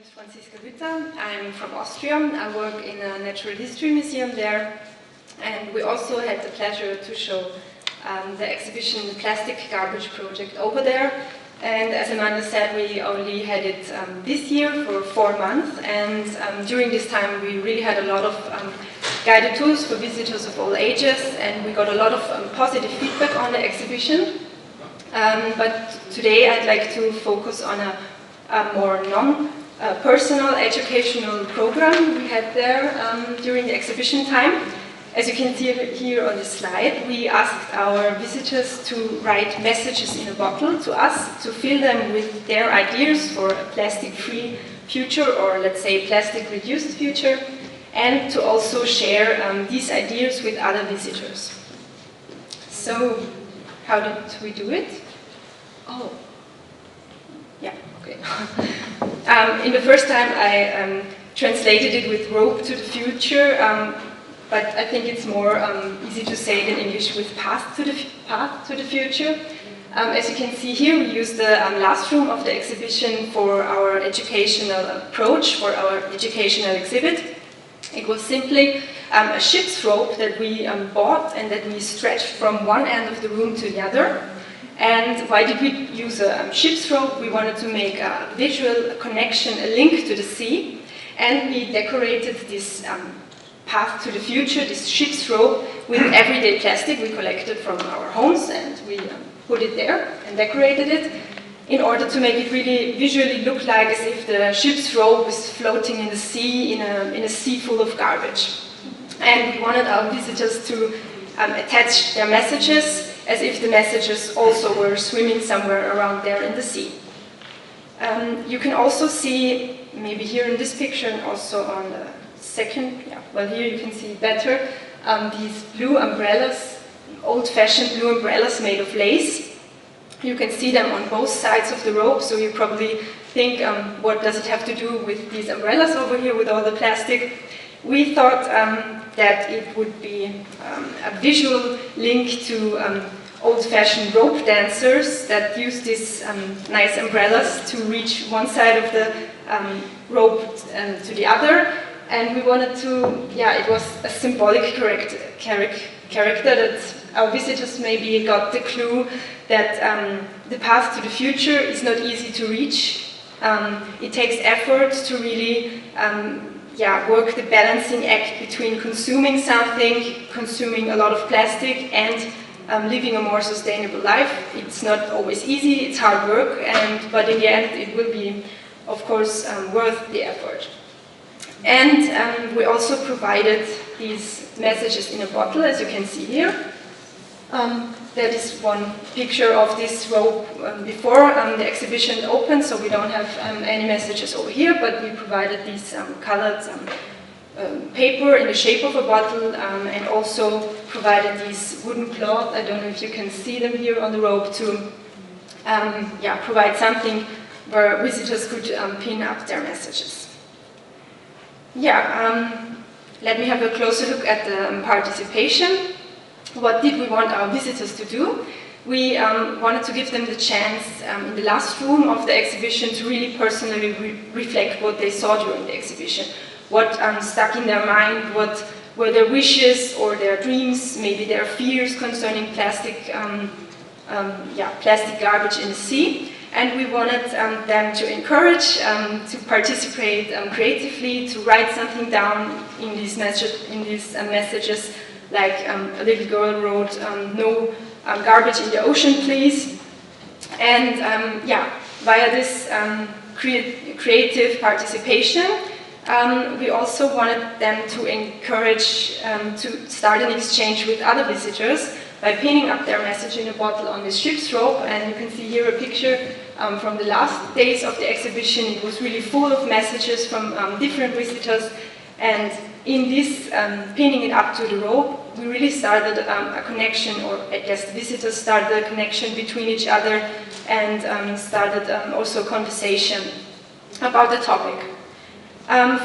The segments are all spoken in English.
name is Franziska Hütter. I'm from Austria. I work in a natural history museum there, and we also had the pleasure to show the exhibition The Plastic Garbage Project over there. And as Amanda said, we only had it this year for 4 months, and during this time we really had a lot of guided tours for visitors of all ages, and we got a lot of positive feedback on the exhibition. But today I'd like to focus on a more non-personal educational program we had there during the exhibition time. As you can see here on the slide, we asked our visitors to write messages in a bottle to us, to fill them with their ideas for a plastic-free future, or let's say plastic-reduced future, and to also share these ideas with other visitors. So, how did we do it? Oh, yeah, okay. In the first time I translated it with Rope to the Future, but I think it's more easy to say it in English with Path to the Future. As you can see here, we used the last room of the exhibition for our educational approach, for our educational exhibit. It was simply a ship's rope that we bought and that we stretched from one end of the room to the other. And why did we use a ship's rope? We wanted to make a visual connection, a link to the sea, and we decorated this Path to the Future, this ship's rope, with everyday plastic we collected from our homes, and we put it there and decorated it in order to make it really visually look like as if the ship's rope is floating in the sea, in a sea full of garbage. And we wanted our visitors to attach their messages as if the messages also were swimming somewhere around there in the sea. You can also see, maybe here in this picture and also on the second, well, here you can see better, these blue umbrellas, old-fashioned blue umbrellas made of lace. You can see them on both sides of the rope, so you probably think, what does it have to do with these umbrellas over here with all the plastic? We thought that it would be a visual link to old-fashioned rope dancers that use these nice umbrellas to reach one side of the rope to the other. And we wanted to, it was a symbolic character that our visitors maybe got the clue that the path to the future is not easy to reach. It takes effort to really work the balancing act between consuming something, consuming a lot of plastic, and living a more sustainable life. It's not always easy, it's hard work, but in the end it will be, of course, worth the effort. And we also provided these messages in a bottle, as you can see here. That is one picture of this rope before the exhibition opened, so we don't have any messages over here, but we provided these colored paper in the shape of a bottle, and also provided these wooden cloth. I don't know if you can see them here on the rope, to provide something where visitors could pin up their messages. Let me have a closer look at the participation. What did we want our visitors to do? We wanted to give them the chance in the last room of the exhibition to really personally reflect what they saw during the exhibition. What stuck in their mind, what were their wishes or their dreams, maybe their fears concerning plastic garbage in the sea. And we wanted them to encourage, to participate creatively, to write something down in these messages, like a little girl wrote, "No garbage in the ocean, please." And via this creative participation, we also wanted them to encourage to start an exchange with other visitors by pinning up their message in a bottle on this ship's rope. And you can see here a picture from the last days of the exhibition. It was really full of messages from different visitors, and in this pinning it up to the rope, we really started a connection, or I guess the visitors started a connection between each other, and started also a conversation about the topic.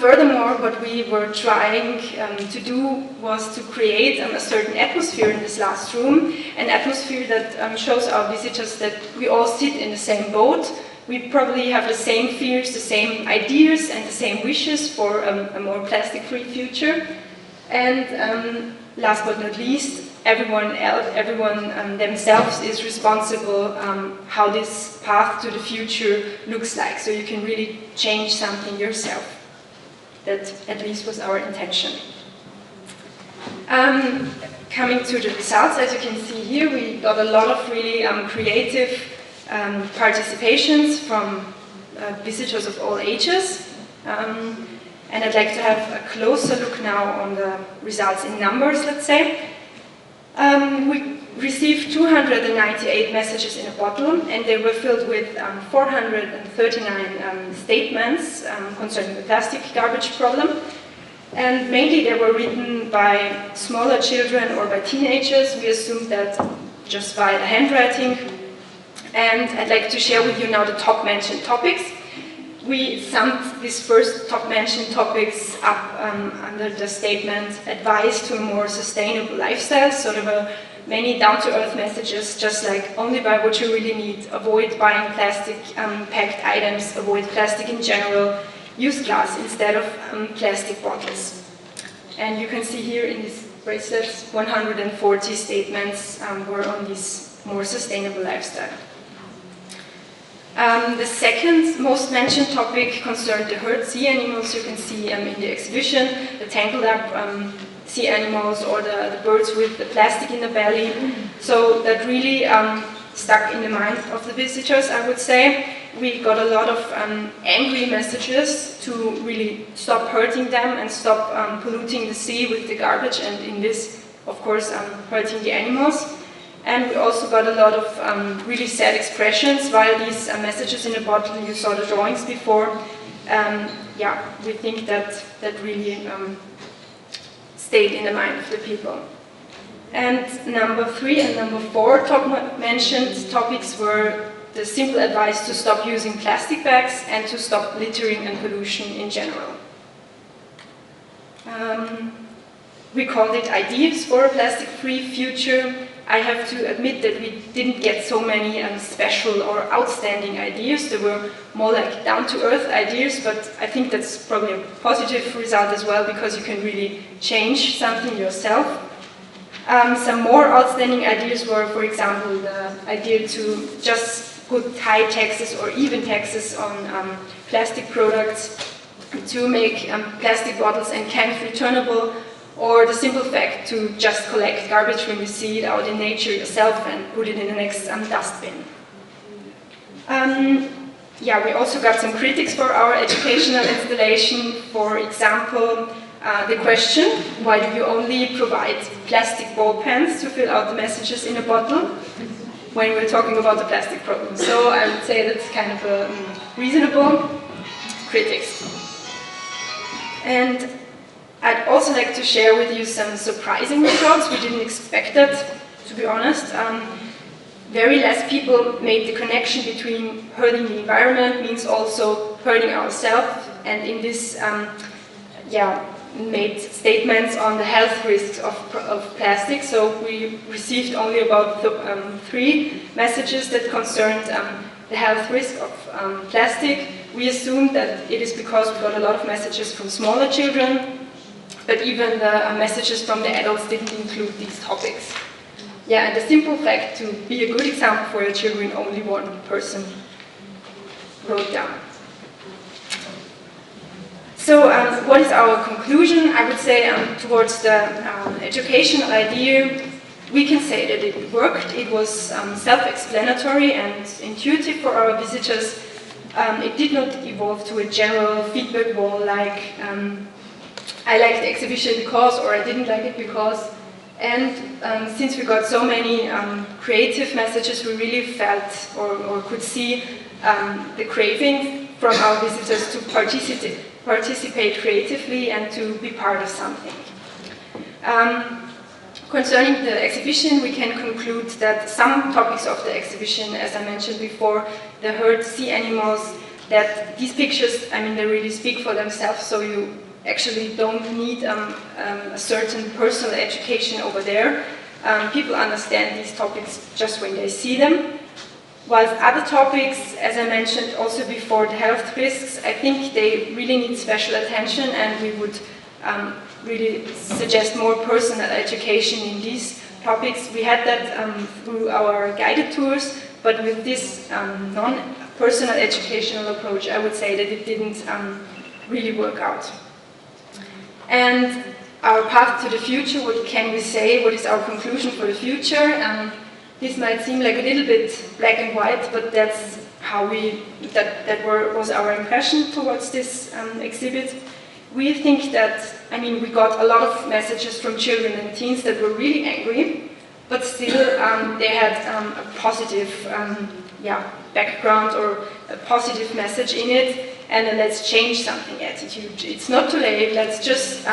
Furthermore, what we were trying to do was to create a certain atmosphere in this last room, an atmosphere that shows our visitors that we all sit in the same boat, we probably have the same fears, the same ideas, and the same wishes for a more plastic-free future. And last but not least, everyone themselves is responsible how this path to the future looks like. So you can really change something yourself. That at least was our intention. Coming to the results, as you can see here, we got a lot of really creative participations from visitors of all ages. And I'd like to have a closer look now on the results in numbers, let's say. We received 298 messages in a bottle, and they were filled with 439 statements concerning the plastic garbage problem. And mainly they were written by smaller children or by teenagers. We assumed that just by the handwriting. And I'd like to share with you now the top mentioned topics. We summed these first top mentioned topics up under the statement, advice to a more sustainable lifestyle. So there were many down-to-earth messages, just like only buy what you really need, avoid buying plastic packed items, avoid plastic in general, use glass instead of plastic bottles. And you can see here in these bracelets, 140 statements were on this more sustainable lifestyle. The second most mentioned topic concerned the hurt sea animals. You can see in the exhibition the tangled up sea animals or the birds with the plastic in the belly. So that really stuck in the mind of the visitors, I would say. We got a lot of angry messages to really stop hurting them and stop polluting the sea with the garbage, and in this, of course, hurting the animals. And we also got a lot of really sad expressions via these messages in a bottle. You saw the drawings before. Yeah, we think that really stayed in the mind of the people. And number 3 and number 4 mentioned topics were the simple advice to stop using plastic bags and to stop littering and pollution in general. We called it Ideas for a Plastic-Free Future. I have to admit that we didn't get so many special or outstanding ideas. There were more like down-to-earth ideas, but I think that's probably a positive result as well, because you can really change something yourself. Some more outstanding ideas were, for example, the idea to just put high taxes or even taxes on plastic products, to make plastic bottles and cans returnable, or the simple fact to just collect garbage when you see it out in nature yourself and put it in the next dustbin. Yeah, we also got some critics for our educational installation. For example, the question, why do you only provide plastic ball pens to fill out the messages in a bottle when we're talking about the plastic problem? So I would say that's kind of a reasonable critics. And I'd also like to share with you some surprising results. We didn't expect that, to be honest. Very less people made the connection between hurting the environment means also hurting ourselves, and in this, made statements on the health risks of plastic. So we received only about 3 messages that concerned the health risk of plastic. We assumed that it is because we got a lot of messages from smaller children, but even the messages from the adults didn't include these topics. Yeah, and the simple fact to be a good example for your children, only one person wrote down. So what is our conclusion? I would say towards the educational idea, we can say that it worked. It was self-explanatory and intuitive for our visitors. It did not evolve to a general feedback wall like I liked the exhibition because, or I didn't like it because. And since we got so many creative messages, we really felt or could see the craving from our visitors to participate creatively and to be part of something. Concerning the exhibition, we can conclude that some topics of the exhibition, as I mentioned before, the hurt sea animals, that these pictures, I mean, they really speak for themselves, so you actually don't need a certain personal education over there. People understand these topics just when they see them. Whilst other topics, as I mentioned also before, the health risks, I think they really need special attention, and we would really suggest more personal education in these topics. We had that through our guided tours, but with this non-personal educational approach, I would say that it didn't really work out. And our path to the future, what can we say? What is our conclusion for the future? This might seem like a little bit black and white, but that's how was our impression towards this exhibit. We think that, I mean, we got a lot of messages from children and teens that were really angry, but still they had a positive background or a positive message in it, and a let's change something attitude. It's not too late, let's just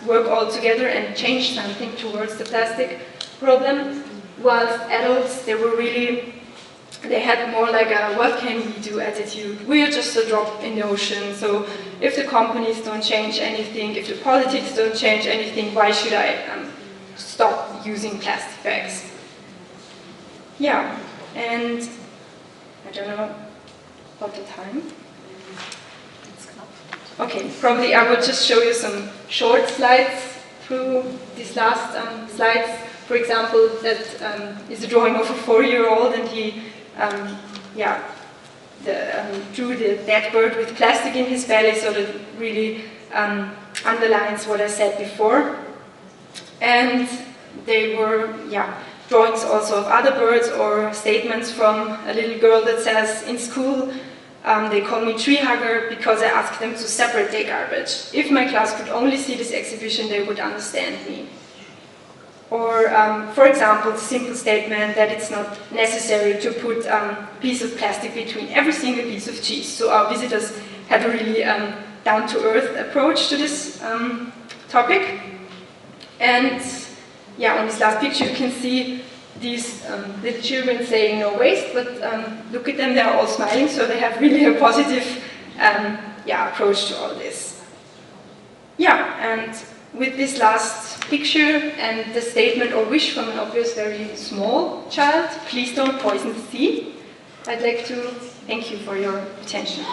work all together and change something towards the plastic problem. Whilst adults, they had more like a what can we do attitude. We are just a drop in the ocean, so if the companies don't change anything, if the politics don't change anything, why should I stop using plastic bags? Yeah, and I don't know about the time. Okay, probably I will just show you some short slides through these last slides. For example, that is a drawing of a 4-year-old, and he drew the dead bird with plastic in his belly, so that really underlines what I said before. And they were drawings also of other birds, or statements from a little girl that says, in school, they call me tree hugger because I ask them to separate their garbage. If my class could only see this exhibition, they would understand me. Or, for example, the simple statement that it's not necessary to put a piece of plastic between every single piece of cheese. So our visitors had a really down-to-earth approach to this topic. And on this last picture you can see these little children saying no waste, but look at them, they are all smiling, so they have really a positive approach to all this. And with this last picture and the statement or wish from an obvious very small child, please don't poison the sea, I'd like to thank you for your attention.